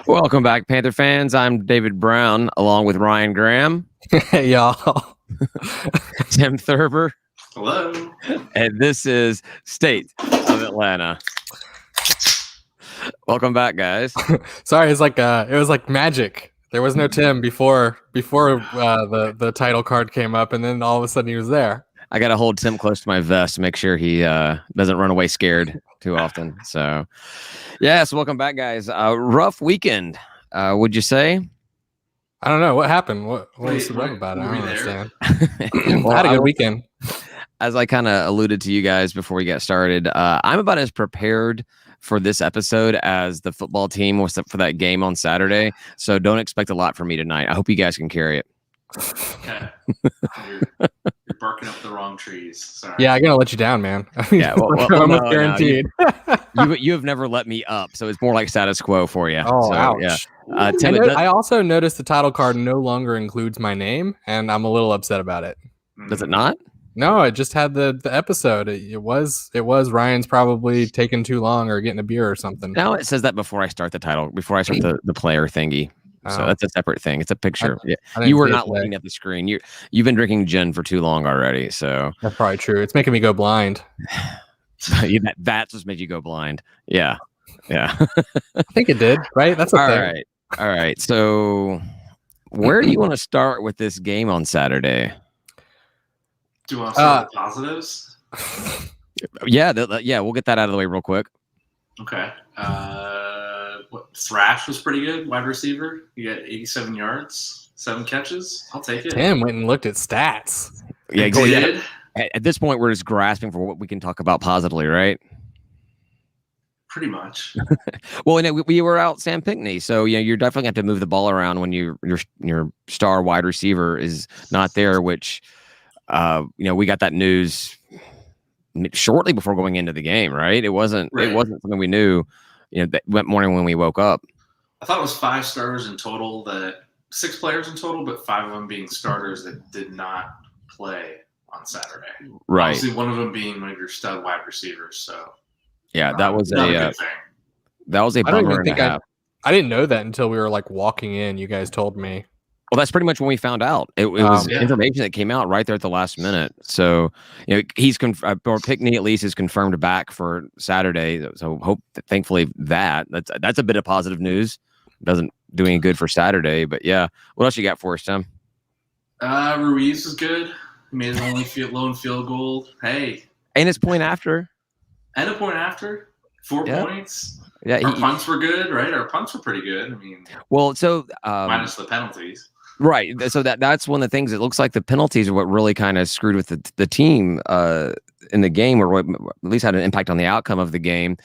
Welcome back, Panther fans. I'm David Brown, along with Ryan Graham, Hey, y'all. Tim Thurber, Hello. and this is State of Atlanta. Welcome back, guys. Sorry, it was like magic. There was no Tim before the title card came up, and then all of a sudden he was there. I got to hold Tim close to my vest to make sure he doesn't run away scared too often. So, yes, welcome back, guys. Rough weekend, would you say? I don't know what happened. What was the rough about it? I don't understand. Well, I had a good weekend. As I kind of alluded to you guys before we got started, I'm about as prepared for this episode as the football team was for that game on Saturday. So don't expect a lot from me tonight. I hope you guys can carry it. Okay. You're barking up the wrong trees. Sorry. Yeah, I'm gonna let you down, man. Yeah, almost guaranteed. You have never let me up, so it's more like status quo for you. Oh, so, ouch. Yeah. Tim, I also noticed the title card no longer includes my name, and I'm a little upset about it. Does it not? No, it just had the episode. It was Ryan's probably taking too long or getting a beer or something. No, it says that before I start the title, before I start the player thingy. So that's a separate thing. It's a picture. You were not looking at the screen. You've been drinking gin for too long already. So that's probably true. It's making me go blind. That's what made you go blind. Yeah. I think it did. Right. That's all right. All right. So where do you want to start with this game on Saturday? Do you want to start with positives? Yeah, we'll get that out of the way real quick. Okay. Thrash was pretty good, wide receiver. You got 87 yards, 7 catches. I'll take it. Tim went and looked at stats. Yeah, exactly. At this point, we're just grasping for what we can talk about positively, right? Pretty much. Well, we were out Sam Pinckney, so you're definitely going to have to move the ball around when your star wide receiver is not there, which we got that news shortly before going into the game, right? It wasn't something we knew, that morning when we woke up. I thought it was 5 starters in total, 6 players in total, but 5 of them being starters that did not play on Saturday. Right. Obviously, one of them being one of your stud wide receivers. So yeah, that was a good thing. That was a bummer and a half. I didn't know that until we were like walking in. You guys told me. Well, that's pretty much when we found out. It was information that came out right there at the last minute. So, he's or Pinckney at least is confirmed back for Saturday. So thankfully that's a bit of positive news. Doesn't do any good for Saturday, but yeah. What else you got for us, Tim? Ruiz was good. He made his only lone field goal. Hey, and his point after. And a point after 4 points. Yeah, our punts were good, right? Our punts were pretty good. I mean, minus the penalties. Right. So that's one of the things. It looks like the penalties are what really kind of screwed with the team in the game, or what at least had an impact on the outcome of the game.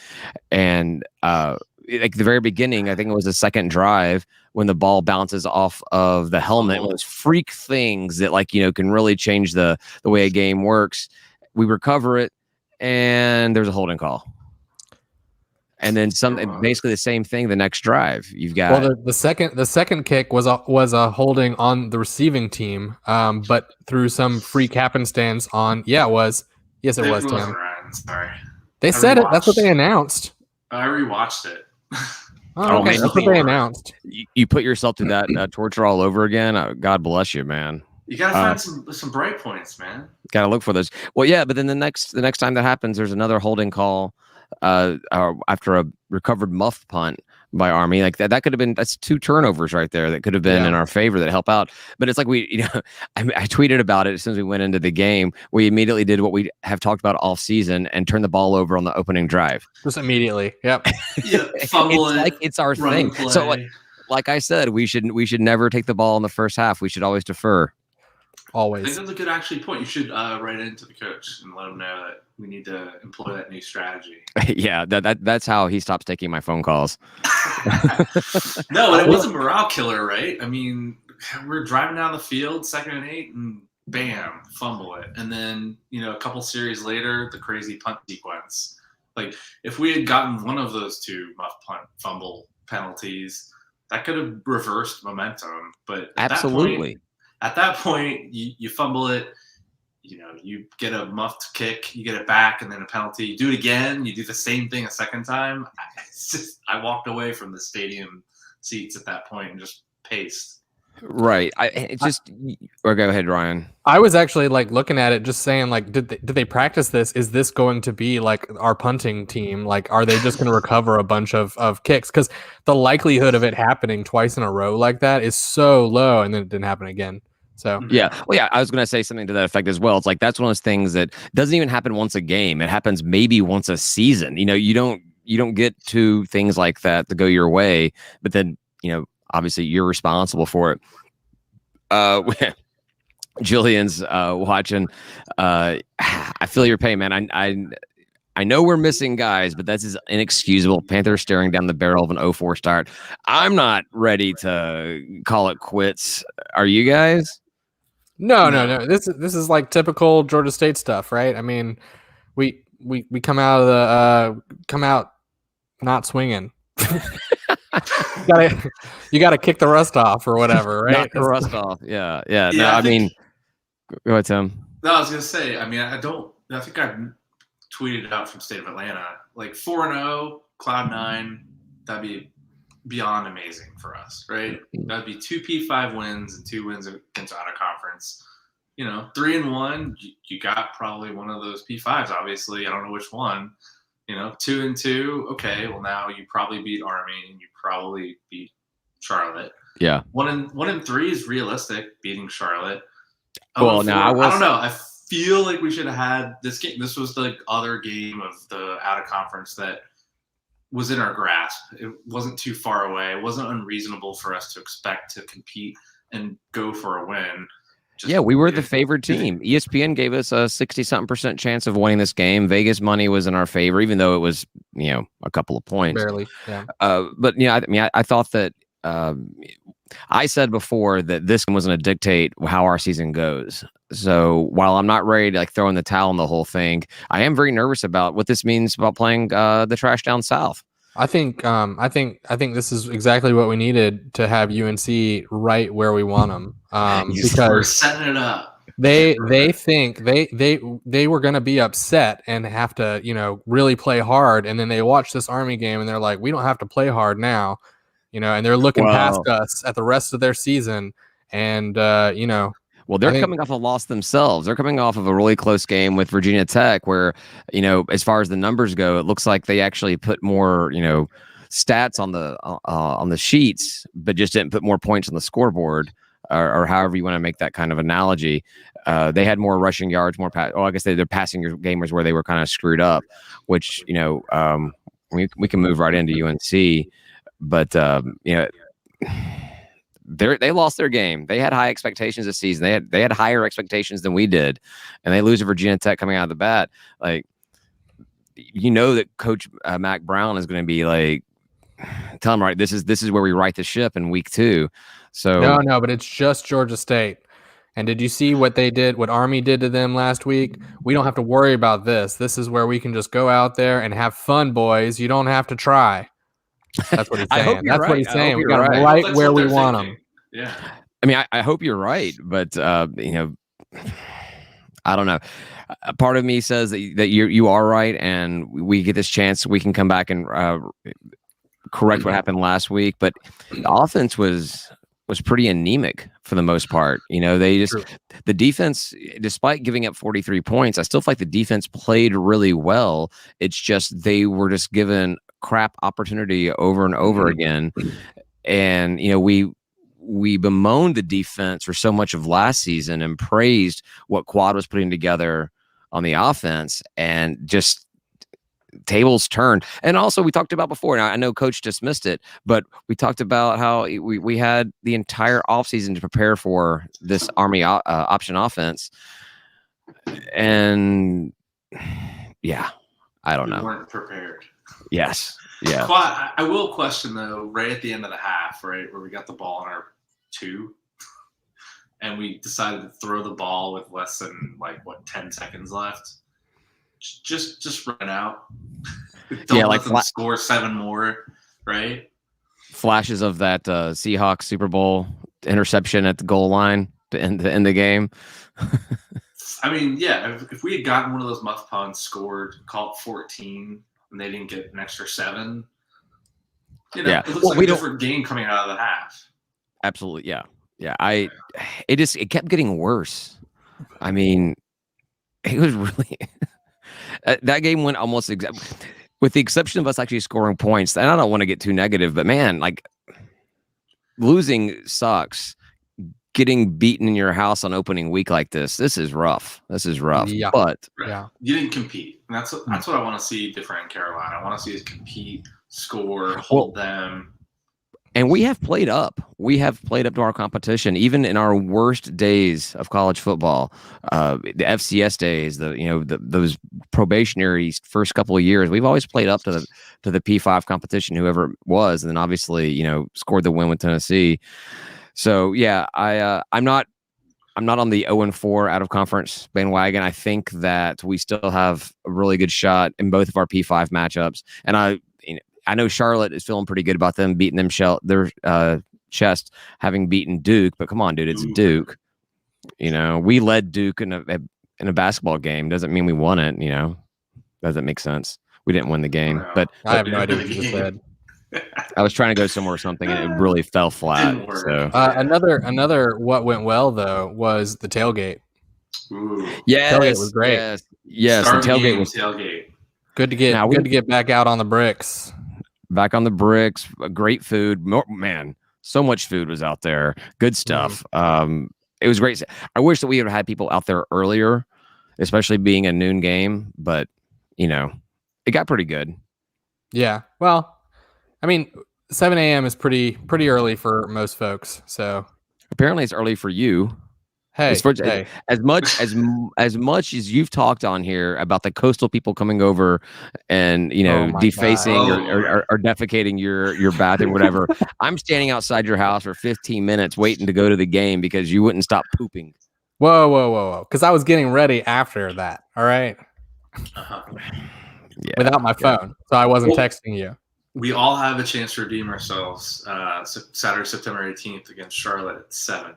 And like the very beginning, I think it was the second drive when the ball bounces off of the helmet. Those freak things that can really change the way a game works. We recover it, and there's a holding call. And then basically the same thing the next drive. You've got the second kick was a holding on the receiving team, but through some freak happenstance on it was Tim. Sorry, they said it. That's what they announced. I rewatched it. Oh, okay. That's what they announced. You put yourself through that torture all over again. God bless you, man. You gotta find some bright points, man. Gotta look for those. Well, yeah, but then the next time that happens, there's another holding call. After a recovered muff punt by Army, like that could have been, that's 2 turnovers right there that could have been in our favor that help out. But it's like I tweeted about it as soon as we went into the game. We immediately did what we have talked about all season and turned the ball over on the opening drive. Just immediately. Yep. It's our thing. Play. So like I said, we should never take the ball in the first half. We should always defer. Always. I think that's a good point. You should write into the coach and let him know that we need to employ that new strategy. Yeah, that's how he stops taking my phone calls. No, and it was a morale killer, right? I mean, we're driving down the field, 2nd and 8, and bam, fumble it. And then, a couple series later, the crazy punt sequence. Like, if we had gotten one of those 2 muff punt fumble penalties, that could have reversed momentum. But at that point, you fumble it, you get a muffed kick, you get it back, and then a penalty. You do it again, you do the same thing a second time. I walked away from the stadium seats at that point and just paced. Right. Or go ahead, Ryan. I was actually like looking at it, just saying like, did they practice this? Is this going to be like our punting team? Like, are they just going to recover a bunch of kicks? Because the likelihood of it happening twice in a row like that is so low, and then it didn't hapen again. So yeah, well, yeah, I was going to say something to that effect as well. It's like that's one of those things that doesn't even happen once a game. It happens maybe once a season. You don't get to things like that to go your way, but then obviously you're responsible for it. Julian's watching. I feel your pain, man. I know we're missing guys, but that's inexcusable. Panthers staring down the barrel of an 0-4 start. I'm not ready to call it quits. Are you guys? No. This is like typical Georgia State stuff, right? I mean, we come out not swinging. you gotta kick the rust off or whatever, right? Knock the rust off. Yeah. No, I mean, go ahead, Tim. No, I was gonna say. I mean, I think I tweeted it out from State of Atlanta. Like 4-0, Cloud 9. That'd be beyond amazing for us, right? That'd be 2 P5 wins and 2 wins against out of conference. 3-1. You got probably one of those P5s. Obviously, I don't know which one. 2-2. Okay, well now you probably beat Army and you probably beat Charlotte. Yeah. 1-3 is realistic. Beating Charlotte. Well, now I don't know. I feel like we should have had this game. This was the other game of the out of conference that was in our grasp. It wasn't too far away. It wasn't unreasonable for us to expect to compete and go for a win. We were the favored team. ESPN gave us a 60-something% chance of winning this game. Vegas money was in our favor, even though it was, a couple of points. Barely, yeah. But I thought that I said before that this wasn't going to dictate how our season goes. So while I'm not ready to throw in the towel on the whole thing, I am very nervous about what this means about playing the trash down south. I think this is exactly what we needed to have UNC right where we want them. Because we're setting it up. They think they were going to be upset and have to really play hard, and then they watch this Army game and they're like, we don't have to play hard now, and they're looking past us at the rest of their season, and Well, they're coming off a loss themselves. They're coming off of a really close game with Virginia Tech where, as far as the numbers go, it looks like they actually put more, stats on the sheets, but just didn't put more points on the scoreboard or however you want to make that kind of analogy. They had more rushing yards, more I guess their passing game was where they were kind of screwed up, which, we can move right into UNC, but, they lost their game. They had high expectations this season. They had higher expectations than we did, and they lose to Virginia Tech coming out of the bat. That Coach Mac Brown is going to be like, tell him, right, this is where we right the ship in week 2. So no, but it's just Georgia State. And did you see what they did? What Army did to them last week? We don't have to worry about this. This is where we can just go out there and have fun, boys. You don't have to try. That's what he's saying. What he's saying. We got them right where we want them. Yeah. I mean, I hope you're right, but I don't know. A part of me says that you are right, and we get this chance. We can come back and correct what happened last week. But the offense was pretty anemic for the most part. The defense, despite giving up 43 points, I still feel like the defense played really well. It's just they were just given crap opportunity over and over again. And, we bemoaned the defense for so much of last season and praised what Quad was putting together on the offense, and just tables turned. And also we talked about before, now I know Coach dismissed it, but we talked about how we had the entire offseason to prepare for this Army option offense. And I don't know. We weren't prepared. Yes. Yeah. I will question though, right at the end of the half, right, where we got the ball in our 2, and we decided to throw the ball with less than 10 seconds left. Just run out. Don't let them score 7 more, right? Flashes of that Seahawks Super Bowl interception at the goal line to end the game. I mean, yeah, if we had gotten one of those muff punts, scored, called 14, and they didn't get an extra 7, It looks like a different game coming out of the half. Absolutely, yeah. It kept getting worse. I mean, it was really that game went almost with the exception of us actually scoring points. And I don't want to get too negative, but man, like losing sucks. Getting beaten in your house on opening week like this is rough. Yeah. But you didn't compete. And that's what I want to see different in Carolina. I want to see us compete, score, hold them. And we have played up. We have played up to our competition, even in our worst days of college football. The FCS days, those probationary first couple of years, we've always played up to the P5 competition, whoever it was, and then obviously scored the win with Tennessee. So yeah, I'm not on the 0-4 out of conference bandwagon. I think that we still have a really good shot in both of our P5 matchups, and I know Charlotte is feeling pretty good about them beating their chest, having beaten Duke. But come on, dude, it's Duke. We led Duke in a basketball game. Doesn't mean we won it. Doesn't make sense. We didn't win the game, but I have no idea what you just said. I was trying to go somewhere or something, and it really fell flat. So another what went well though was the tailgate. Ooh. Yes, tailgate was great. Yes, the tailgate was tailgate. Good to get back out on the bricks. Back on the bricks, great food. Man, so much food was out there. Good stuff. It was great. I wish that we had had people out there earlier, especially being a noon game. But it got pretty good. Yeah. Well, I mean, 7 a.m. is pretty early for most folks. So apparently, it's early for you. Hey, as much as you've talked on here about the coastal people coming over and defacing or defecating your bathroom, whatever. I'm standing outside your house for 15 minutes waiting to go to the game because you wouldn't stop pooping. Whoa! Because I was getting ready after that. All right. Yeah, without my phone, so I wasn't texting you. We all have a chance to redeem ourselves. Saturday, September 18th against Charlotte at 7.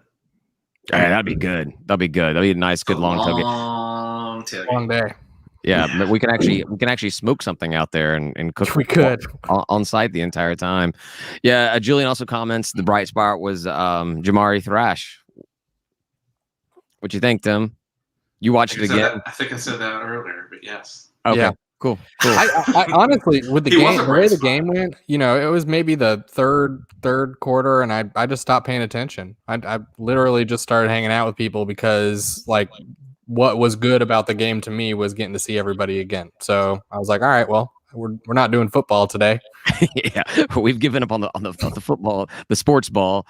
Yeah, that'd be good. That'd be a nice, good long tailgate. Long day. Yeah, but we can actually smoke something out there and cook. We could on site the entire time. Yeah, Julian also comments the bright spot was Jamari Thrash. What you think, Tim? You watched it again? I think I said that earlier, but yes. Okay. Yeah. Cool. I honestly, with the game, the way the game went, it was maybe the third quarter, and I just stopped paying attention. I literally just started hanging out with people because what was good about the game to me was getting to see everybody again. So I was like, all right, well, we're not doing football today. Yeah, we've given up on the football, the sports ball.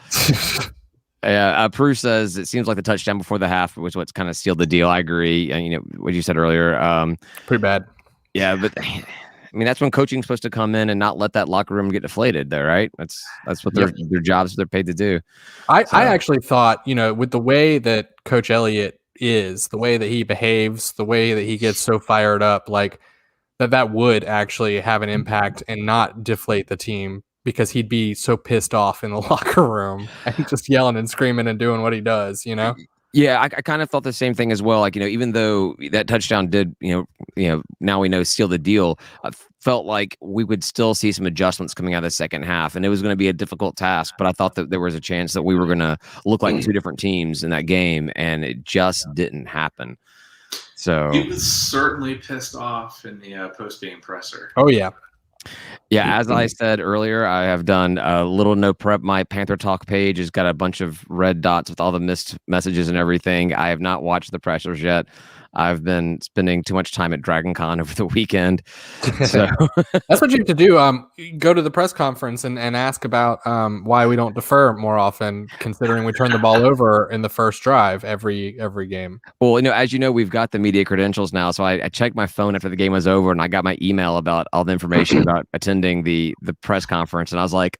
Prue says it seems like the touchdown before the half was what's kind of sealed the deal. I agree. And what you said earlier. Pretty bad. Yeah, but I mean that's when coaching's supposed to come in and not let that locker room get deflated there, right? That's what their jobs they're paid to do. I actually thought, with the way that Coach Elliott is, the way that he behaves, the way that he gets so fired up, like that would actually have an impact and not deflate the team because he'd be so pissed off in the locker room and just yelling and screaming and doing what he does, Yeah, I kind of thought the same thing as well. Like, even though that touchdown did, now we know seal the deal, I felt like we would still see some adjustments coming out of the second half, and it was going to be a difficult task. But I thought that there was a chance that we were going to look like two different teams in that game, and it just didn't happen. So he was certainly pissed off in the post-game presser. Oh yeah. Yeah, as I said earlier, I have done a little no prep. My PantherTalk page has got a bunch of red dots with all the missed messages and everything. I have not watched the pressers yet. I've been spending too much time at DragonCon over the weekend. So that's what you have to do. Go to the press conference and ask about why we don't defer more often, considering we turn the ball over in the first drive every game. Well, as you know, we've got the media credentials now. So I checked my phone after the game was over, and I got my email about all the information about attending the press conference, and I was like,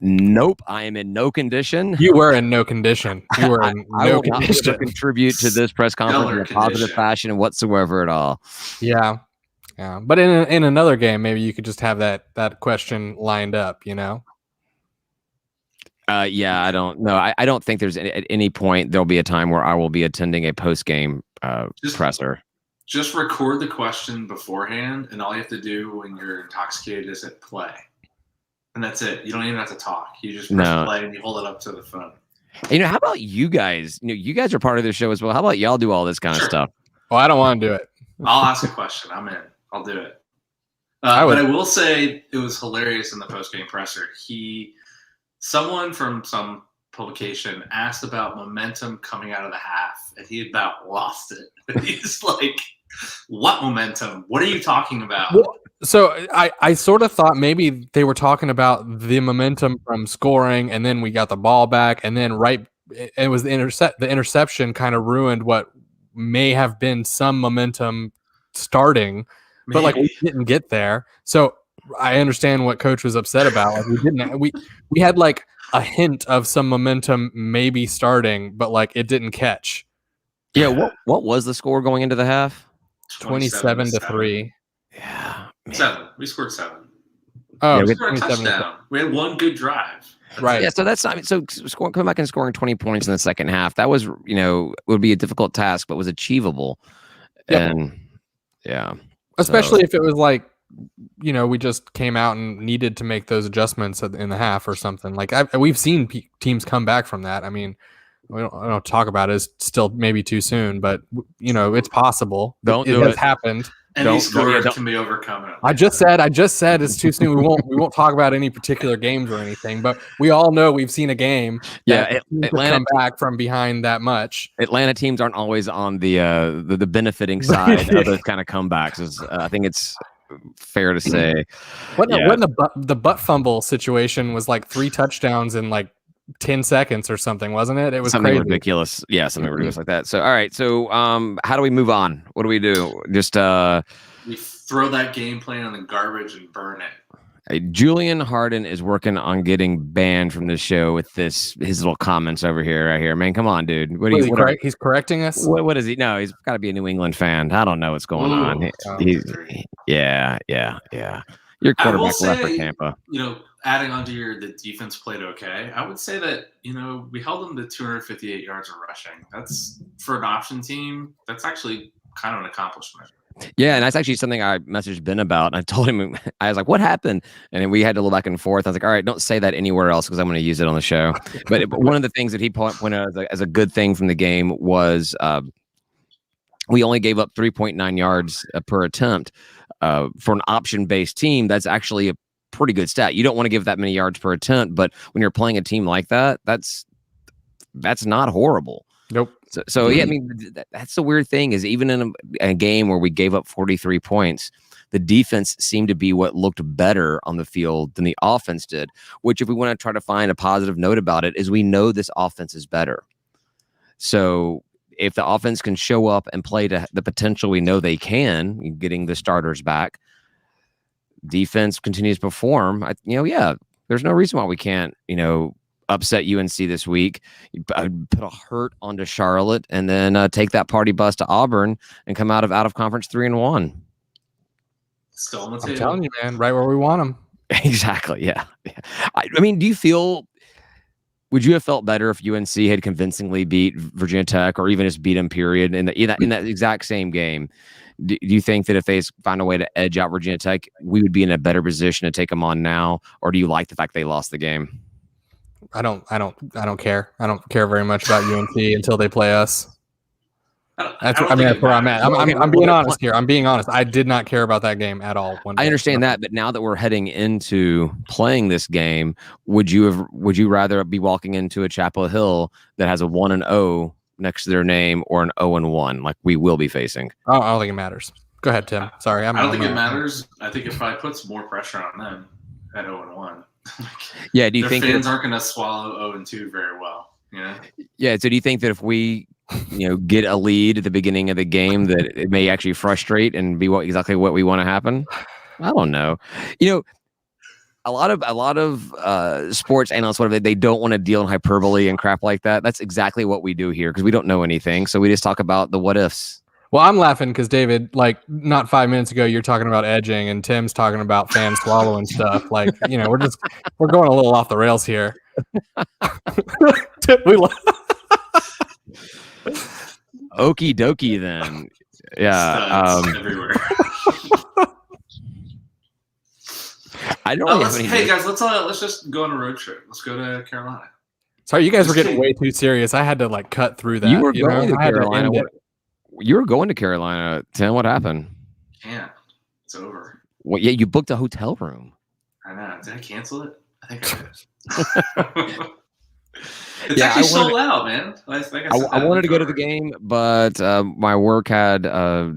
nope, I am in no condition. You were in no condition. You were in no condition to contribute to this press conference in a positive fashion whatsoever at all. Yeah. But in another game, maybe you could just have that question lined up, Yeah, I don't know. I don't think there's at any point there'll be a time where I will be attending a post game presser. Just record the question beforehand, and all you have to do when you're intoxicated is hit play. and that's it. You don't even have to talk. You just press play and you hold it up to the phone. How about you guys? You guys are part of the show as well. How about y'all do all this kind of stuff? Well, I don't want to do it. I'll ask a question. I'm in. I'll do it. But I will say it was hilarious in the post-game presser. Someone from some publication asked about momentum coming out of the half, and he about lost it. He's like, what momentum? What are you talking about? Well, so I sort of thought maybe they were talking about the momentum from scoring, and then we got the ball back, and then it was the interception kind of ruined what may have been some momentum starting, but like we didn't get there. So I understand what coach was upset about. Like we had like a hint of some momentum maybe starting, but like it didn't catch. Yeah, what was the score going into the half? 27-3. Yeah, man. 7. We scored 7. Oh, we scored a touchdown. We had one good drive. Right. Yeah, so that's not so coming back and scoring 20 points in the second half. That was, would be a difficult task, but was achievable. Yep. And yeah. Especially if it was like, we just came out and needed to make those adjustments in the half or something. Like we've seen teams come back from that. I mean, I don't talk about it. It's still maybe too soon, but it's possible. It has happened. Any score can be overcome. I just said it's too soon. We won't talk about any particular games or anything, but we all know we've seen a game. Atlanta come back from behind that much. Atlanta teams aren't always on the benefiting side of those kind of comebacks. I think it's fair to say. When the butt fumble situation was like 3 touchdowns in like 10 seconds or something, wasn't it? It was something crazy. Ridiculous. Yeah, something ridiculous like that. So, all right. So, how do we move on? What do we do? Just we throw that game plan in the garbage and burn it. Julian Harden is working on getting banned from the show with his little comments over here, right here. Man, come on, dude. He's correcting us? What is he? No, he's got to be a New England fan. I don't know what's going on. Yeah. Your quarterback left for Tampa. Adding on to the defense played okay. I would say that, we held them to 258 yards of rushing. That's, for an option team, that's actually kind of an accomplishment. Yeah, and that's actually something I messaged Ben about. And I told him, I was like, what happened? And then we had to go back and forth. I was like, all right, don't say that anywhere else because I'm going to use it on the show. But one of the things that he pointed out as a good thing from the game was we only gave up 3.9 yards per attempt. For an option-based team, that's actually a pretty good stat. You don't want to give that many yards per attempt, but when you're playing a team like that, that's not horrible. Nope. So yeah, I mean, that's the weird thing is even in a game where we gave up 43 points, the defense seemed to be what looked better on the field than the offense did, which if we want to try to find a positive note about it is we know this offense is better. So if the offense can show up and play to the potential we know they can, getting the starters back, defense continues to perform, there's no reason why we can't, upset UNC this week, put a hurt onto Charlotte, and then take that party bus to Auburn and come out of conference 3-1. Still on the table. I'm telling you, man, right where we want them. Exactly. Yeah. I mean, would you have felt better if UNC had convincingly beat Virginia Tech or even just beat them, period, in that exact same game? Do you think that if they find a way to edge out Virginia Tech, we would be in a better position to take them on now? Or do you like the fact they lost the game? I don't care. I don't care very much about UNC until they play us. That's where I'm at. I'm being honest here. I'm being honest. I did not care about that game at all. I understand that, but now that we're heading into playing this game, would you rather be walking into a Chapel Hill that has a 1-0 next to their name or an 0-1 like we will be facing? I don't think it matters. Go ahead, Tim. Sorry, I don't think it matters. I think it probably puts more pressure on them at 0-1. Yeah, do you think fans aren't going to swallow 0-2 very well? Yeah. So do you think that if we, get a lead at the beginning of the game, that it may actually frustrate and be exactly what we want to happen? I don't know. A lot of sports analysts, whatever, they don't want to deal in hyperbole and crap like that. That's exactly what we do here because we don't know anything. So we just talk about the what ifs. Well, I'm laughing because David, like not 5 minutes ago, you're talking about edging and Tim's talking about fans swallowing stuff. Like, we're going a little off the rails here. Okie dokie then. Yeah. Everywhere. I don't really have any. Hey guys, let's just go on a road trip. Let's go to Carolina. Sorry, you guys were getting way too serious. I had to like cut through that. You were going to I had Carolina. end it. You were going to Carolina. Tim, what happened? Can't. It's over. Well, yeah, you booked a hotel room. I know. Did I cancel it? I think I did. It's Yeah, actually sold out, man. I wanted to go to the game, but my work had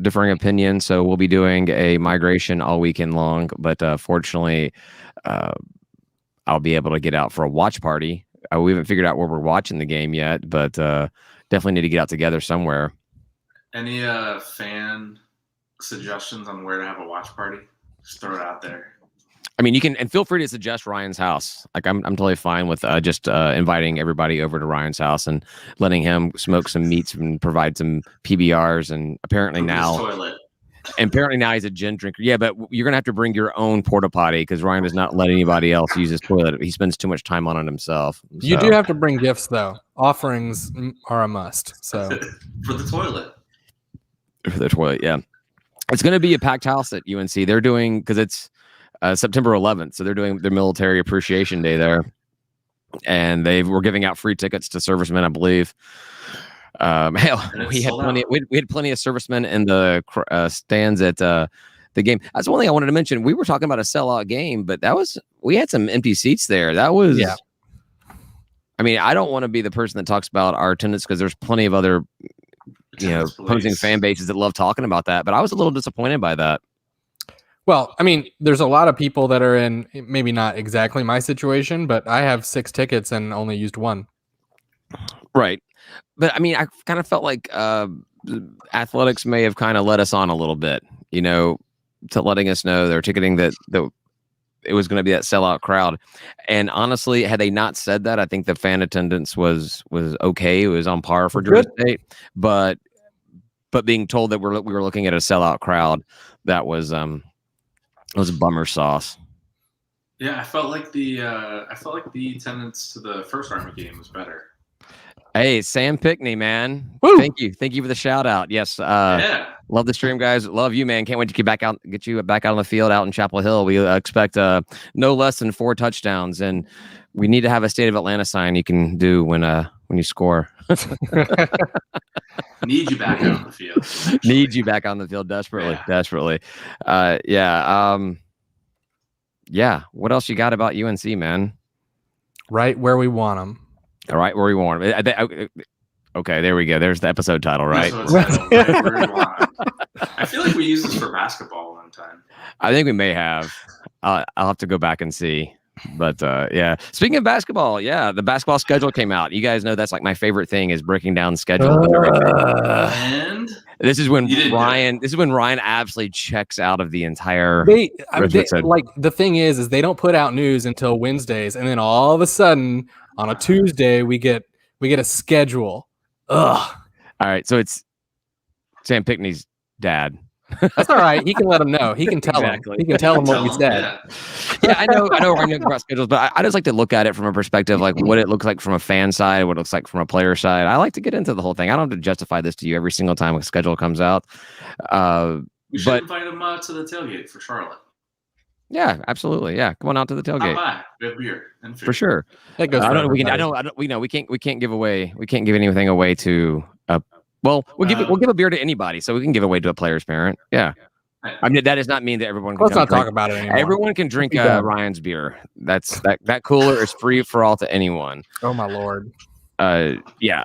differing opinions, so we'll be doing a migration all weekend long. But fortunately, I'll be able to get out for a watch party. We haven't figured out where we're watching the game yet, but definitely need to get out together somewhere. Any fan suggestions on where to have a watch party? Just throw it out there. I mean, you can, and feel free to suggest Ryan's house. Like, I'm totally fine with just inviting everybody over to Ryan's house and letting him smoke some meats and provide some PBRs. And apparently now he's a gin drinker. Yeah, but you're gonna have to bring your own porta potty because Ryan does not let anybody else use his toilet. He spends too much time on it himself. So. You do have to bring gifts though. Offerings are a must. So for the toilet. For the toilet, yeah. It's gonna be a packed house at UNC. They're doing because it's September 11th, so they're doing their Military Appreciation Day there, and we're giving out free tickets to servicemen, I believe. Hell, we had plenty of servicemen in the stands at the game. That's one thing I wanted to mention. We were talking about a sellout game, but we had some empty seats there. That was, yeah. I mean, I don't want to be the person that talks about our attendance because there's plenty of other, opposing fan bases that love talking about that. But I was a little disappointed by that. Well, I mean, there's a lot of people that are in maybe not exactly my situation, but I have 6 tickets and only used 1. Right. But I mean, I kind of felt like athletics may have kind of let us on a little bit, to letting us know they're ticketing that it was going to be that sellout crowd. And honestly, had they not said that, I think the fan attendance was okay. It was on par for Georgia State. But being told that we were looking at a sellout crowd, that was a bummer sauce. Yeah, I felt like the attendance to the first Army game was better. Hey, Sam Pickney, man. Woo! Thank you for the shout out. Yes. Love the stream, guys. Love you, man. Can't wait to get you back out on the field out in Chapel Hill. We expect no less than 4 touchdowns, and we need to have a State of Atlanta sign you can do when you score. Need you back out on the field. Actually. Need you back on the field desperately. Yeah. What else you got about UNC, man? Right where we want them. All right, where we want them. Okay, there we go. There's the episode title, right? Right where we want 'em. I feel like we used this for basketball one time. I think we may have. I'll have to go back and see. But yeah, speaking of basketball, the basketball schedule came out. You guys know that's like my favorite thing is breaking down the schedule. And this is when Ryan absolutely checks out of the entire. Like the thing is they don't put out news until Wednesdays, and then all of a sudden on a Tuesday we get a schedule. Ugh. All right, so it's Sam Pickney's dad. That's all right. He can let him know. He can tell him. He can tell him what we said. Yeah, I know about schedules, but I just like to look at it from a perspective like what it looks like from a fan side, what it looks like from a player side. I like to get into the whole thing. I don't have to justify this to you every single time a schedule comes out. We should invite him to the tailgate for Charlotte. Yeah, absolutely. Yeah, come on out to the tailgate. We have beer and food. For sure. That goes. We can't give away. We can't give anything away to. We'll give a beer to anybody, so we can give away to a player's parent. Yeah. I mean, that does not mean that everyone can. Let's not talk about it anymore. Everyone can drink Ryan's beer. That cooler is free for all to anyone. Oh my Lord. Yeah.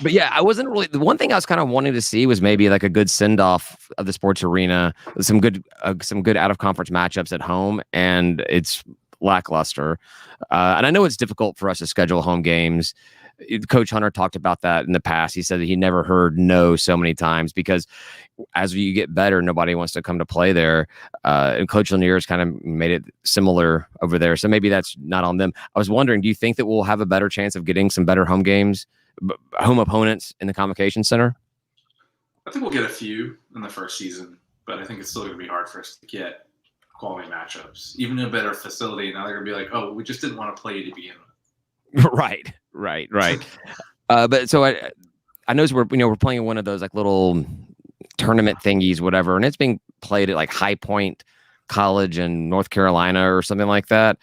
But yeah, I wasn't really. The one thing I was kind of wanting to see was maybe like a good send off of the sports arena, some good out of conference matchups at home, and it's lackluster. And I know it's difficult for us to schedule home games. Coach Hunter talked about that in the past. He said that he never heard no so many times because as you get better, nobody wants to come to play there. And Coach Lanier's kind of made it similar over there. So maybe that's not on them. I was wondering, do you think that we'll have a better chance of getting some better home games, home opponents in the Convocation Center? I think we'll get a few in the first season, but I think it's still going to be hard for us to get quality matchups. Even in a better facility, now they're going to be like, oh, we just didn't want to play you to begin with. Right. But so I know we're playing one of those like little tournament thingies, whatever, and it's being played at like High Point college in North Carolina or something like that.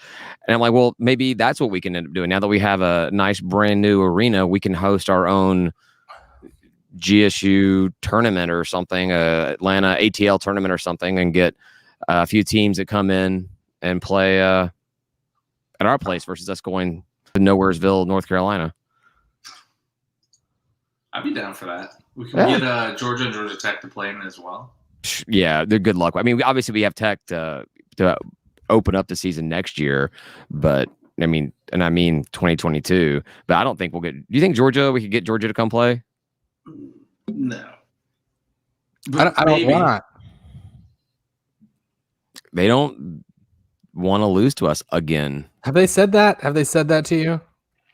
And I'm like, well, maybe that's what we can end up doing. Now that we have a nice brand new arena, we can host our own GSU tournament or something, Atlanta ATL tournament or something, and get a few teams that come in and play at our place versus us going to Nowheresville, North Carolina. I'd be down for that. We can get Georgia and Georgia Tech to play in as well. Yeah, they're good luck. I mean, obviously we have Tech to open up the season next year, but I mean 2022. But I don't think we'll get. Do you think we could get Georgia to come play? No. I don't want. They don't want to lose to us again. Have they said that? Have they said that to you?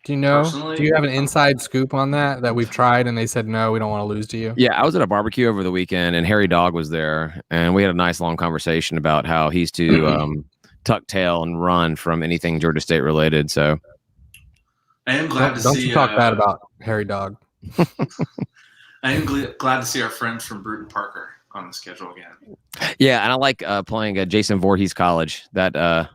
Do you know? Personally, do you have an inside scoop on that we've tried and they said no, we don't want to lose to you? Yeah, I was at a barbecue over the weekend and Harry Dog was there, and we had a nice long conversation about how he's to tuck tail and run from anything Georgia State related. So I am glad to see. Don't you talk bad about Harry Dog. I am glad to see our friends from Bruton Parker on the schedule again. Yeah, and I like playing at Jason Voorhees College. That I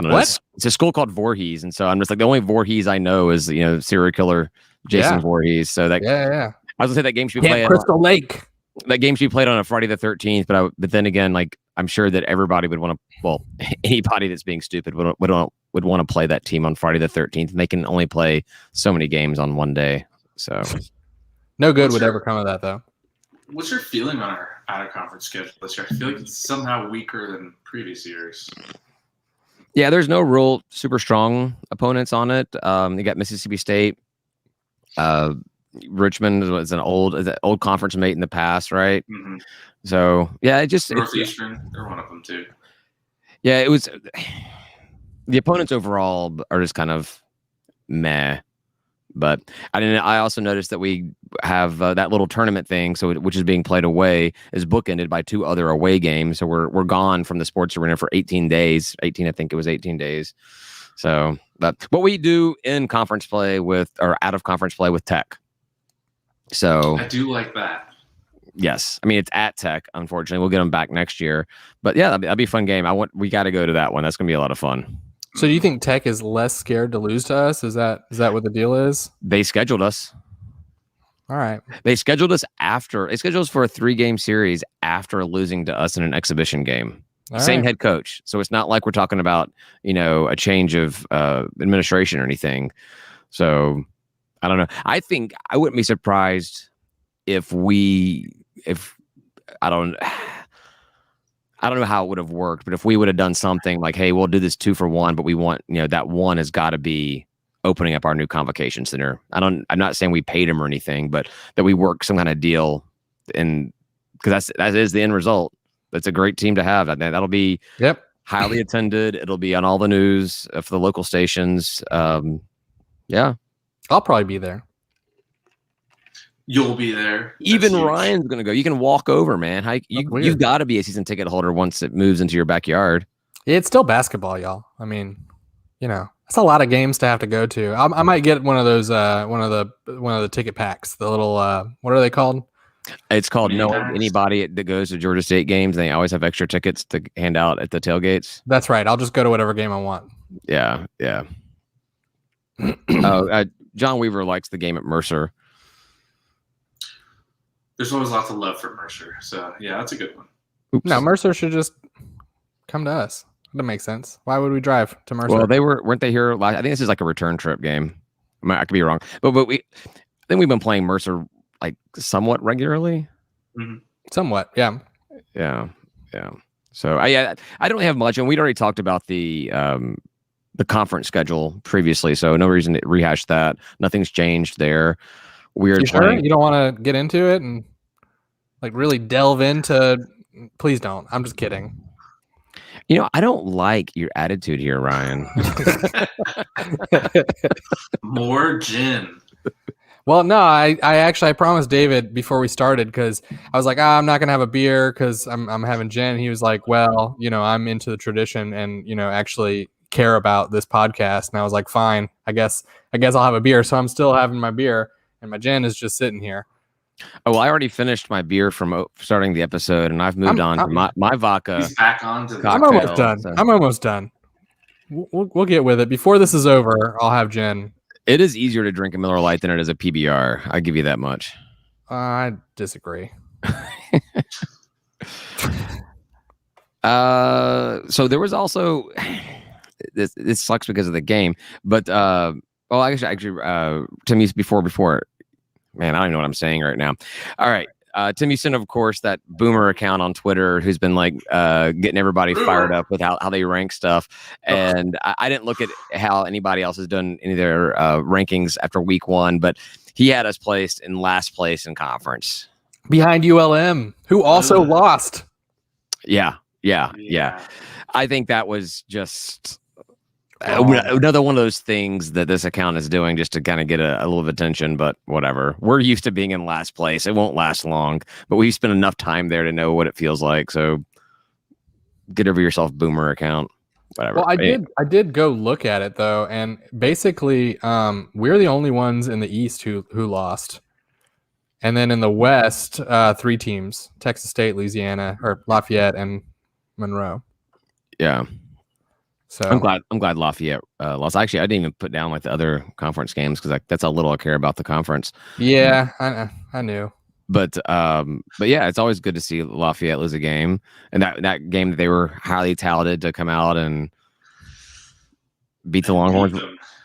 don't know. What? It's a school called Voorhees, and so I'm just like, the only Voorhees I know is serial killer Jason Voorhees. So that yeah. I was gonna say that game should be played Crystal Lake. That game should be played on a Friday the 13th, but then again, like, I'm sure that everybody would want to. Well, anybody that's being stupid would want to play that team on Friday the 13th, and they can only play so many games on one day. So no good would ever come of that, though. What's your feeling on our out-of-conference schedule this year? I feel like it's somehow weaker than previous years. Yeah, there's no real super strong opponents on it. You got Mississippi State. Richmond was an old conference mate in the past, right? Mm-hmm. So yeah, Northeastern, they're one of them too. Yeah, it was. The opponents overall are just kind of meh. But I also noticed that we have that little tournament thing, which is being played away, is bookended by 2 other away games. So we're gone from the sports arena for 18 days. I think it was 18 days. So, but what we do in conference play out of conference play with Tech. So I do like that. Yes, I mean it's at Tech. Unfortunately, we'll get them back next year. But yeah, that'd be a fun game. We got to go to that one. That's gonna be a lot of fun. So do you think Tech is less scared to lose to us? Is that what the deal is? They scheduled us. All right. They scheduled us for a 3-game series after losing to us in an exhibition game. Same head coach. So it's not like we're talking about, a change of administration or anything. So I don't know. I think I wouldn't be surprised if I don't know how it would have worked, but if we would have done something like, hey, we'll do this 2 for 1, but we want, that 1 has got to be opening up our new convocation center. I'm not saying we paid him or anything, but that we work some kind of deal, and because that is the end result. That's a great team to have. That'll be highly attended. It'll be on all the news for the local stations. Yeah, I'll probably be there. You'll be there. Even Ryan's going to go. You can walk over, man. You've got to be a season ticket holder once it moves into your backyard. It's still basketball, y'all. I mean, it's a lot of games to have to go to. I might get one of those, one of the ticket packs. The little, what are they called? It's called anybody that goes to Georgia State games. They always have extra tickets to hand out at the tailgates. That's right. I'll just go to whatever game I want. Yeah. John Weaver likes the game at Mercer. There's always lots of love for Mercer. So, yeah, that's a good one. Oops. No, Mercer should just come to us. That makes sense. Why would we drive to Mercer? Well, weren't they here last? I think this is like a return trip game. I could be wrong. But I think we've been playing Mercer like somewhat regularly. Mm-hmm. Somewhat, yeah. Yeah. So, I don't have much. And we'd already talked about the conference schedule previously. So, no reason to rehash that. Nothing's changed there. You sure? You don't want to get into it and like really delve into? Please don't. I'm just kidding. I don't like your attitude here, Ryan. More gin. Well, no, I promised David before we started, because I was like, I'm not gonna have a beer because I'm having gin. He was like, well, I'm into the tradition and actually care about this podcast. And I was like, fine, I guess I'll have a beer. So I'm still having my beer. And my gin is just sitting here. Oh, well, I already finished my beer from starting the episode, and I've moved on to my vodka. He's back on to the I'm almost done. I'm almost done. We'll get with it. Before this is over, I'll have Jen. It is easier to drink a Miller Lite than it is a PBR. I give you that much. I disagree. So there was also this sucks because of the game, but Tim, before. Man, I don't know what I'm saying right now. All right. Tim Houston, of course, that boomer account on Twitter who's been like getting everybody fired up with how they rank stuff. And I didn't look at how anybody else has done any of their rankings after week 1, but he had us placed in last place in conference. Behind ULM, who also lost. Yeah. I think that was just another one of those things that this account is doing just to kind of get a little bit of attention, but whatever. We're used to being in last place. It won't last long, but we spent enough time there to know what it feels like. So get over yourself, boomer account. Whatever. Well, I did go look at it though, and basically, we're the only ones in the East who lost. And then in the West, 3 teams: Texas State, Louisiana, or Lafayette, and Monroe. Yeah. So I'm glad Lafayette lost. Actually, I didn't even put down like the other conference games because that's how little I care about the conference. Yeah, I knew. But yeah, it's always good to see Lafayette lose a game, and that game that they were highly touted to come out and beat the Longhorns.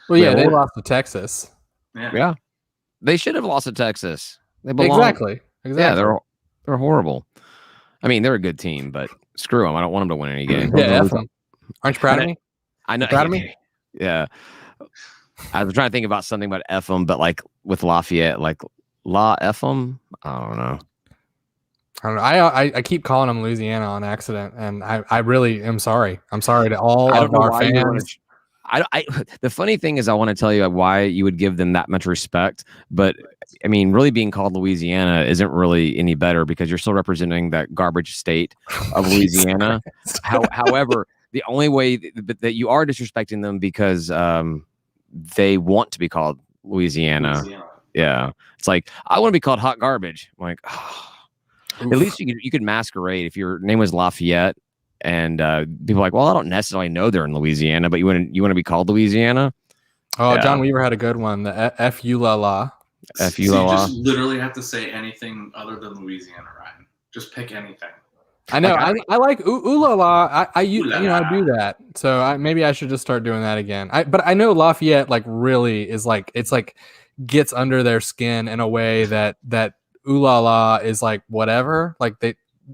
Well, yeah, they lost to Texas. Yeah, they should have lost to Texas. They belong. Exactly. Yeah, they're horrible. I mean, they're a good team, but screw them. I don't want them to win any game. Yeah, F them. Aren't you proud of me? I know. Proud of me? Yeah. I was trying to think about something about F them, but like with Lafayette, like La F them. I don't know. I keep calling them Louisiana on accident, and I really am sorry. I'm sorry to all of our fans. The funny thing is, I want to tell you why you would give them that much respect, but I mean, really being called Louisiana isn't really any better because you're still representing that garbage state of Louisiana. However, the only way that you are disrespecting them because they want to be called Louisiana. Yeah, it's like I want to be called hot garbage. I'm like, at least you could masquerade if your name was Lafayette. And people are like, well, I don't necessarily know they're in Louisiana, but you want to be called Louisiana? Oh, yeah. John Weaver had a good one. The F-U-La-La. F-U-La-La. So you just literally have to say anything other than Louisiana, Ryan. Just pick anything. I know. I like ooh-la-la. I do that. So maybe I should just start doing that again. But I know Lafayette like really is like it's like gets under their skin in a way that ooh-la-la is like whatever. Like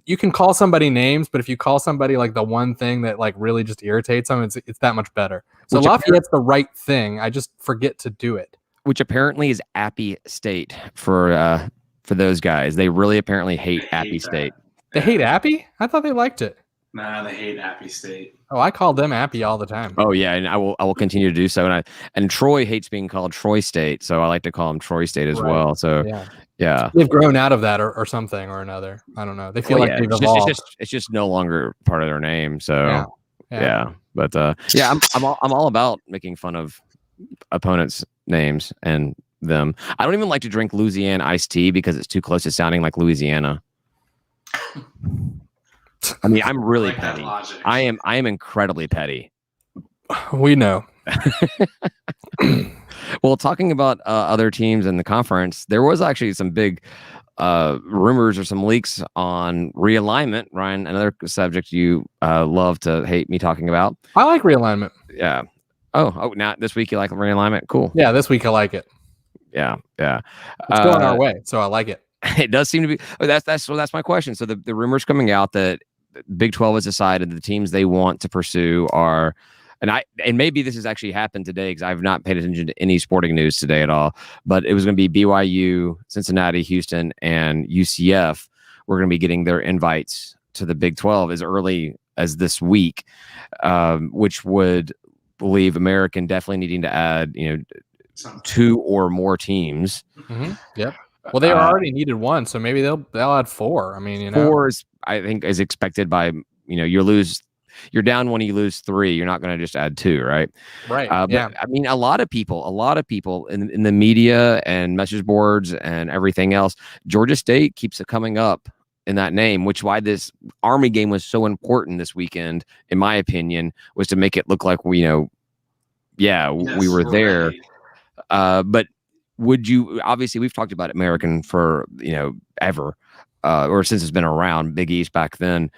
you can call somebody names, but if you call somebody like the one thing that like really just irritates them, it's that much better. So Lafayette's the right thing. I just forget to do it. Which apparently is Appy State for those guys. They really apparently hate Appy State. They hate Appy? I thought they liked it. Nah, they hate Appy State. Oh, I called them Appy all the time. Oh yeah, and I will continue to do so. And Troy hates being called Troy State, so I like to call them Troy State as well. So yeah. They've grown out of that or something or another. I don't know. They feel like they've evolved. It's just no longer part of their name. So yeah. But I'm all about making fun of opponents' names and them. I don't even like to drink Louisiana iced tea because it's too close to sounding like Louisiana. I mean, I'm really petty. I am incredibly petty. We know. Well, talking about other teams in the conference, there was actually some big rumors or some leaks on realignment. Ryan, another subject you love to hate me talking about. I like realignment. Yeah. Oh, now this week you like realignment? Cool. Yeah, this week I like it. Yeah. It's going our way, so I like it. It does seem to be. That's my question. So the rumors coming out that Big 12 has decided the teams they want to pursue are. And maybe this has actually happened today because I've not paid attention to any sporting news today at all. But it was going to be BYU, Cincinnati, Houston, and UCF. We're going to be getting their invites to the Big 12 as early as this week, which would leave American definitely needing to add, 2 or more teams. Mm-hmm. Yep. Well, they already needed 1, so maybe they'll add 4. I mean, 4 is, I think, is expected by you lose you're down one, you lose 3. You're not going to just add 2, right? Right. But I mean, a lot of people in the media and message boards and everything else, Georgia State keeps it coming up in that name, which why this Army game was so important this weekend, in my opinion, was to make it look like we were there. Ready. But would you, obviously we've talked about American for, ever, or since it's been around, Big East back then.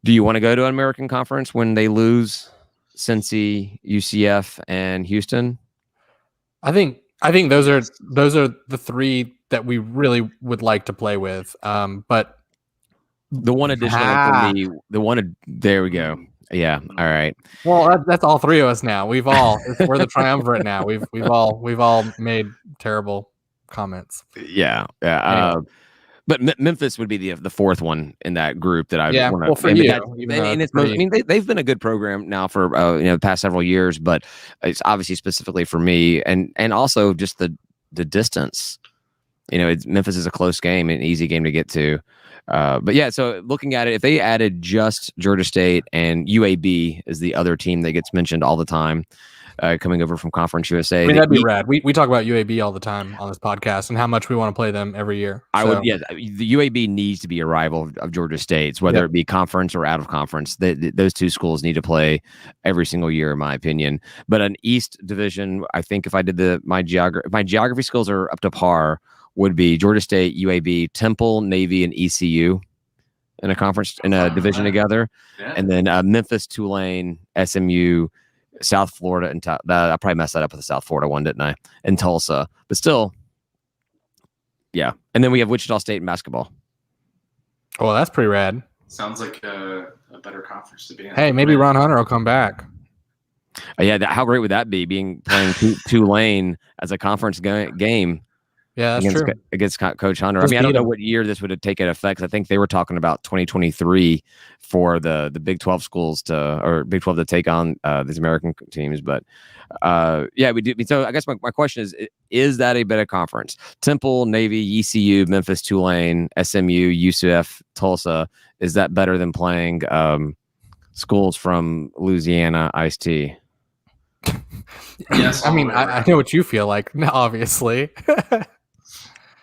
Do you want to go to an American conference when they lose Cincy, UCF, and Houston? I think those are the 3 that we really would like to play with. But the one additional one for me, there we go. Yeah. All right. Well, that's all 3 of us now. We're the triumvirate now. We've all made terrible comments. Yeah. Yeah. Anyway. But Memphis would be the 4th one in that group that I want to. Well, for you, they've been a good program now for the past several years, but it's obviously specifically for me, and also just the distance. Memphis is a close game, an easy game to get to. But yeah, so looking at it, if they added just Georgia State and UAB is the other team that gets mentioned all the time, coming over from Conference USA. I mean, that'd be rad. We talk about UAB all the time on this podcast and how much we want to play them every year. The UAB needs to be a rival of Georgia State's, whether it be conference or out of conference. Those 2 schools need to play every single year, in my opinion. But an East Division, I think if I did my geography skills are up to par, would be Georgia State, UAB, Temple, Navy, and ECU in a conference in a division together, and then Memphis, Tulane, SMU, South Florida, and I probably messed that up with the South Florida one, didn't I? And Tulsa, but still, yeah. And then we have Wichita State in basketball. Oh, that's pretty rad. Sounds like a better conference to be in. Hey, maybe Ron Hunter will come back. How great would that be? Playing Tulane as a conference game. Yeah, that's true. Against Coach Hunter. I don't know what year this would have taken effect. I think they were talking about 2023 for the Big 12 schools or Big 12 to take on these American teams. But we do. So I guess my question is that a better conference? Temple, Navy, ECU, Memphis, Tulane, SMU, UCF, Tulsa. Is that better than playing schools from Louisiana, Ice-T? Yes. I mean, I know what you feel like, obviously.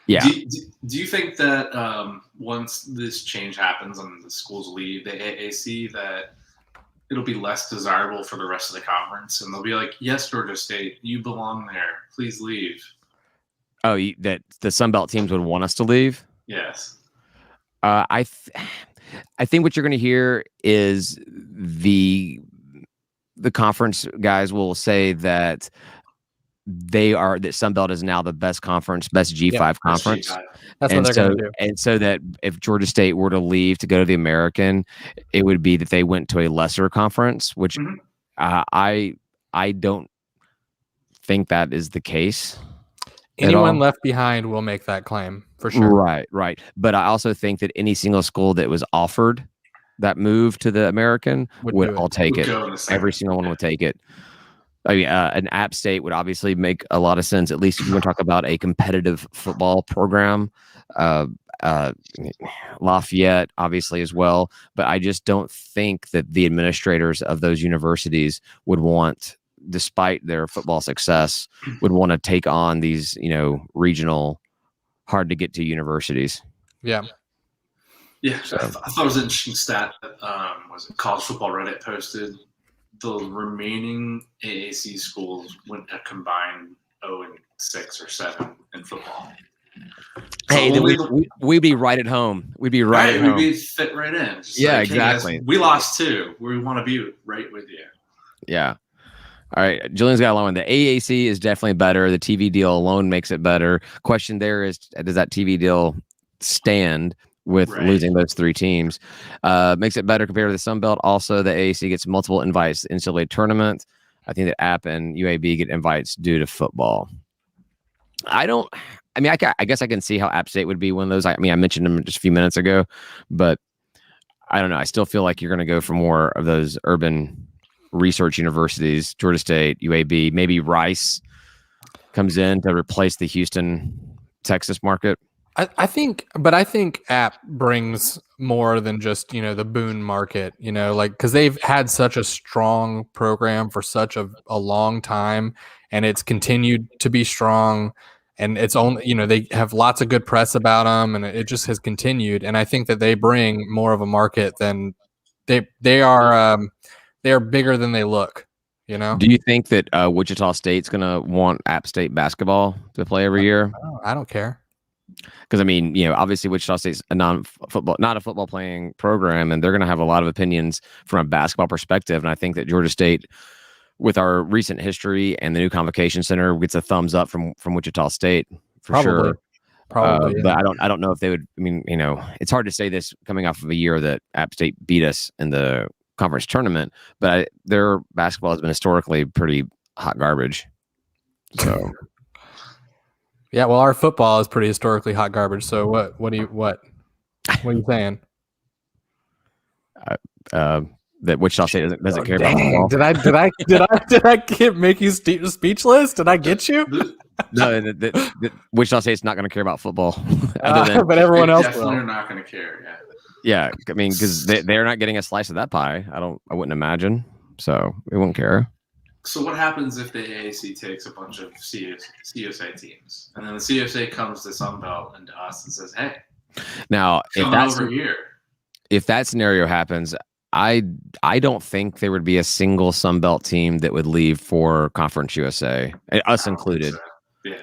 Yeah. Do you think that once this change happens and the schools leave the AAC, that it'll be less desirable for the rest of the conference, and they'll be like, "Yes, Georgia State, you belong there. Please leave." Oh, that the Sun Belt teams would want us to leave? Yes. I think what you're going to hear is the conference guys will say that that Sun Belt is now the best conference, best G5 conference. G5. That's what they're going to do. And so that if Georgia State were to leave to go to the American, it would be that they went to a lesser conference, which I don't think that is the case. Anyone left behind will make that claim for sure. Right. But I also think that any single school that was offered that move to the American would all take it. Every single one would take it. I mean, an App State would obviously make a lot of sense, at least if you want to talk about a competitive football program. Lafayette, obviously, as well. But I just don't think that the administrators of those universities would want, despite their football success, would want to take on these, regional, hard to get to universities. Yeah. Yeah. So. I thought it was an interesting stat that was it College Football Reddit posted. The remaining AAC schools went a combined 0-6 or 7 in football. Hey, then we'd be right at home. We'd be right at home. We'd be fit right in. Just exactly. Hey guys, we lost 2. We want to be right with you. Yeah. All right. Julian's got a long one. The AAC is definitely better. The TV deal alone makes it better. Question there is, does that TV deal stand with losing those 3 teams? Makes it better compared to the Sun Belt. Also, the AAC gets multiple invites to the NCAA tournament. I think that App and UAB get invites due to football. I guess I can see how App State would be one of those. I mentioned them just a few minutes ago, but I don't know. I still feel like you're going to go for more of those urban research universities, Georgia State, UAB, maybe Rice comes in to replace the Houston, Texas market. I think App brings more than just, the Boone market, like, because they've had such a strong program for such a long time, and it's continued to be strong, and it's only, they have lots of good press about them, and it just has continued. And I think that they bring more of a market than they are bigger than they look, Do you think that Wichita State's going to want App State basketball to play every year? I don't care. Because I mean, obviously Wichita State's not a football playing program, and they're going to have a lot of opinions from a basketball perspective. And I think that Georgia State, with our recent history and the new convocation center, gets a thumbs up from Wichita State for sure. Probably, yeah. But I don't know if they would. I mean, it's hard to say this coming off of a year that App State beat us in the conference tournament, but their basketball has been historically pretty hot garbage. So. Yeah, well, our football is pretty historically hot garbage. So what are you saying? That Wichita State doesn't care about football. Did I make you speechless? Did I get you? No, that Wichita State's not going to care about football. But everyone else definitely will. not going to care. Yeah. Yeah, I mean, because they're not getting a slice of that pie. I wouldn't imagine. So we won't care. So what happens if the AAC takes a bunch of CUSA teams, and then the CUSA comes to Sunbelt and to us and says, "Hey, now if that scenario happens, I don't think there would be a single Sunbelt team that would leave for Conference USA, us included. Yeah.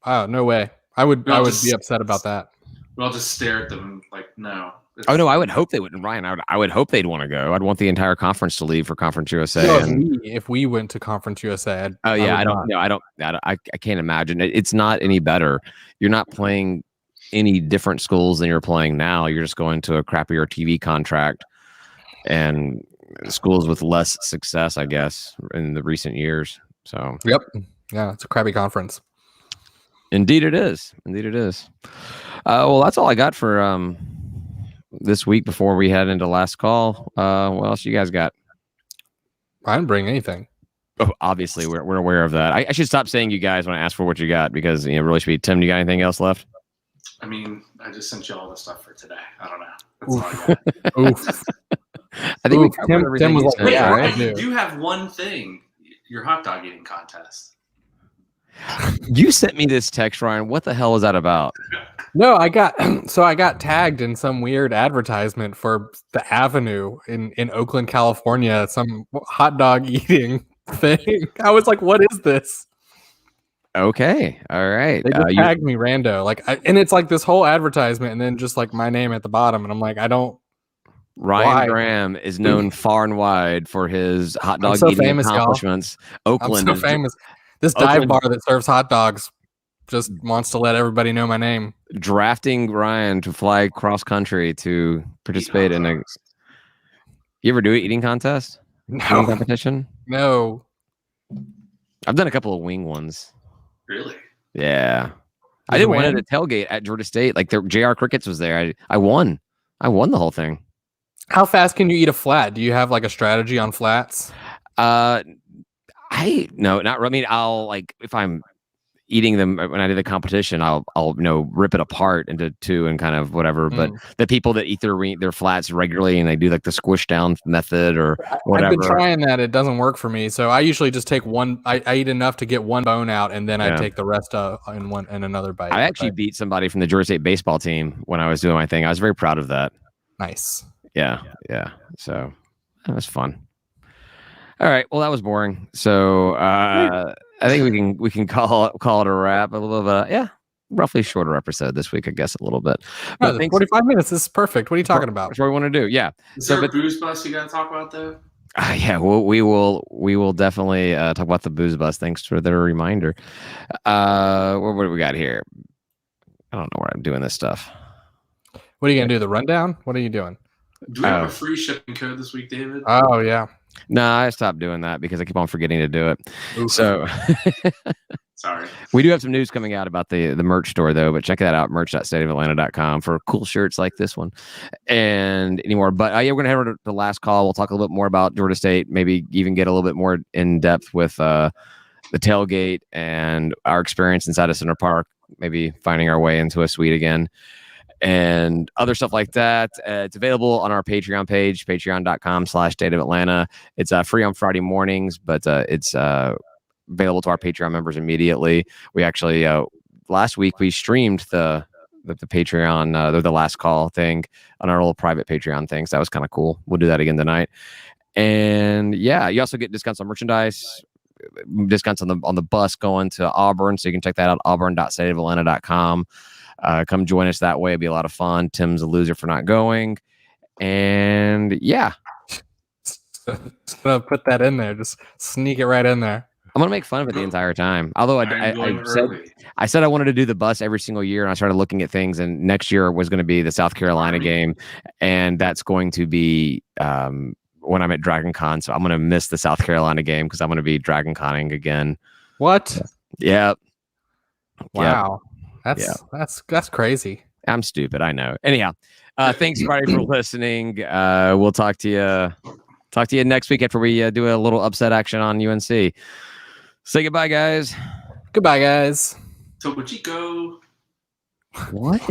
Oh, no way. I would be upset about that. We'll just stare at them like, no. Oh no, I would hope they wouldn't, Ryan. I would hope they'd want to go. I'd want the entire conference to leave for Conference USA. If we went to Conference USA, I can't imagine. It's not any better. You're not playing any different schools than you're playing now. You're just going to a crappier TV contract and schools with less success, I guess, in the recent years. So yep, yeah, it's a crappy conference. Indeed, it is. Well, that's all I got for this week before we head into last call. What else you guys got? I didn't bring anything. Oh, obviously, we're aware of that. I should stop saying you guys when I ask for what you got, because it really should be Tim. You got anything else left? I mean, I just sent you all the stuff for today. I don't know. That's all I got. Oof. I think Tim was like, yeah, right? You do have one thing: your hot dog eating contest. You sent me this text, Ryan. What the hell is that about? No, I got tagged in some weird advertisement for the Avenue in Oakland, California, some hot dog eating thing. I was like, what is this? Okay. All right. They just tagged me rando. And it's like this whole advertisement and then just like my name at the bottom. And I'm like, I don't. Ryan Graham is known far and wide for his hot dog eating accomplishments. Oakland I'm so famous. This dive bar that serves hot dogs just wants to let everybody know my name. Drafting Ryan to fly cross country to participate in a. You ever do an eating contest? No. Eating competition? No. I've done a couple of wing ones. Really? Yeah. I did one at a tailgate at Georgia State. Like JR Crickets was there. I won. I won the whole thing. How fast can you eat a flat? Do you have like a strategy on flats? No, not really. I mean, I'll like if I'm eating them when I do the competition, I'll rip it apart into two and kind of whatever. But the people that eat their flats regularly and they do like the squish down method or whatever. I've been trying that. It doesn't work for me. So I usually just take one. I eat enough to get one bone out, and then I take the rest in another bite. I actually beat somebody from the Georgia State baseball team when I was doing my thing. I was very proud of that. Nice. Yeah. So that was fun. All right. Well, that was boring. So I think we can call it a wrap. A little bit, roughly shorter episode this week, I guess, a little bit. But 45 minutes. This is perfect. What are you talking about? That's what we want to do. Yeah. Is there a booze bus you got to talk about though? Yeah. We will definitely talk about the booze bus. Thanks for the reminder. What do we got here? I don't know where I'm doing this stuff. What are you gonna do? The rundown? What are you doing? Do we have a free shipping code this week, David? Oh yeah. No, I stopped doing that because I keep on forgetting to do it. Oof. So sorry. We do have some news coming out about the merch store though, but check that out, merch.stateofatlanta.com for cool shirts like this one and anymore. But we're gonna head over to the last call. We'll talk a little bit more about Georgia State, maybe even get a little bit more in depth with the tailgate and our experience inside of Center Park maybe finding our way into a suite again and other stuff like that. It's available on our Patreon page, patreon.com/State of Atlanta. It's free on Friday mornings, but it's available to our Patreon members immediately. We actually last week we streamed the Patreon, the last call thing on our little private Patreon thing. So that was kind of cool. We'll do that again tonight. And yeah, you also get discounts on merchandise, discounts on the bus going to Auburn. So you can check that out, auburn.stateofatlanta.com. Come join us that way. It'll be a lot of fun. Tim's a loser for not going. And yeah. Just gonna put that in there. Just sneak it right in there. I'm gonna make fun of it the entire time. Although I said I wanted to do the bus every single year, and I started looking at things. And next year was going to be the South Carolina game, and that's going to be when I'm at Dragon Con. So I'm going to miss the South Carolina game because I'm going to be Dragon Conning again. What? Yeah. Wow. That's crazy. I'm stupid. I know. Anyhow, thanks everybody for listening. We'll talk to you next week after we do a little upset action on UNC. Say goodbye, guys. Goodbye, guys. Topo Chico. What?